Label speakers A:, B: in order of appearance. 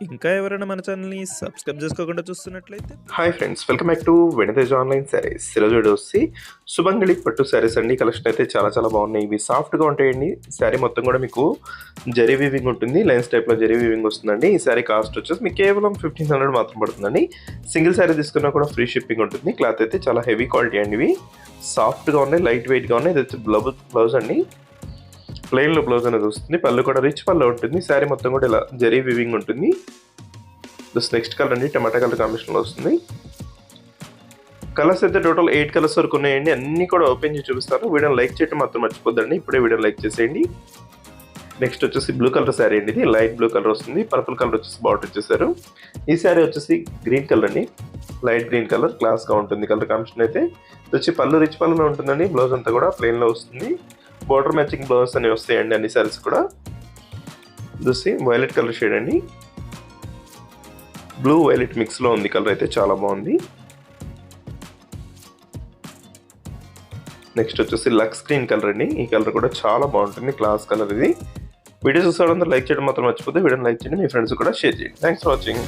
A: ఇంకా ఎవరైనా మన ఛానల్‌ని సబ్స్క్రైబ్ చేసుకోకుండా చూస్తున్నట్లయితే
B: hi friends, welcome back to వెనితేజ్ online saris. ఈరోజు వీడియో వచ్చి సుమంగళి పట్టు శారీస్ అండి. కలెక్షన్ అయితే చాలా బాగున్నాయి. ఇవి సాఫ్ట్గా ఉంటాయండి. శారీ మొత్తం కూడా మీకు జరీ వీవింగ్ ఉంటుంది. లైన్స్ టైప్లో జరీ వీవింగ్ వస్తుందండి. ఈ శారీ కాస్ట్ వచ్చేసి మీకు కేవలం 1500 మాత్రం పడుతుందండి. సింగిల్ శారీ తీసుకున్నా కూడా ఫ్రీ షిప్పింగ్ ఉంటుంది. క్లాత్ అయితే చాలా హెవీ క్వాలిటీ అండి. ఇవి సాఫ్ట్గా ఉన్నాయి, లైట్ వెయిట్గా ఉన్నాయి. ఇది వచ్చి బ్లౌజ్ అండి. ప్లెయిన్లో బ్లౌజ్ అనేది వస్తుంది. పళ్ళు కూడా రిచ్ పళ్ళు ఉంటుంది. శారీ మొత్తం కూడా ఇలా జరీ వీవింగ్ ఉంటుంది. నెక్స్ట్ కలర్ అండి, టమాటా కలర్ కాంబినేషన్లో వస్తుంది. కలర్స్ అయితే టోటల్ 8 కలర్స్ వరకు ఉన్నాయండి. అన్నీ కూడా ఓపెన్ చేసి చూపిస్తాను. వీడియోని లైక్ చేయడం మాత్రం మర్చిపోద్దండి. ఇప్పుడే వీడియోని లైక్ చేసేయండి. నెక్స్ట్ వచ్చేసి బ్లూ కలర్ శారీ అండి. ఇది లైట్ బ్లూ కలర్ వస్తుంది. పర్పుల్ కలర్ వచ్చేసి బార్డర్ ఇచ్చేసారు. ఈ శారీ వచ్చేసి గ్రీన్ కలర్ అండి. లైట్ గ్రీన్ కలర్, క్లాస్గా ఉంటుంది కలర్ కాంబినేషన్ అయితే. ఇది వచ్చి పళ్ళు రిచ్ పళ్ళులో ఉంటుందండి. బ్లౌజ్ అంతా కూడా ప్లెయిన్లో వస్తుంది. బార్డర్ మ్యాచింగ్ బ్లౌజ్ అనేవి వస్తాయండి అన్ని శారీస్ కూడా. చూసి వైలెట్ కలర్ షేడ్ అండి. బ్లూ వైలెట్ మిక్స్లో ఉంది. కలర్ అయితే చాలా బాగుంది. నెక్స్ట్ వచ్చేసి లక్స్ గ్రీన్ కలర్ అండి. ఈ కలర్ కూడా చాలా బాగుంటుంది, క్లాస్ కలర్ ఇది. వీడియో చూసేవాళ్ళందరూ లైక్ చేయడం మాత్రం మర్చిపోతే వీడియోని లైక్ చేయండి, మీ ఫ్రెండ్స్ కూడా షేర్ చేయండి. Thanks for watching.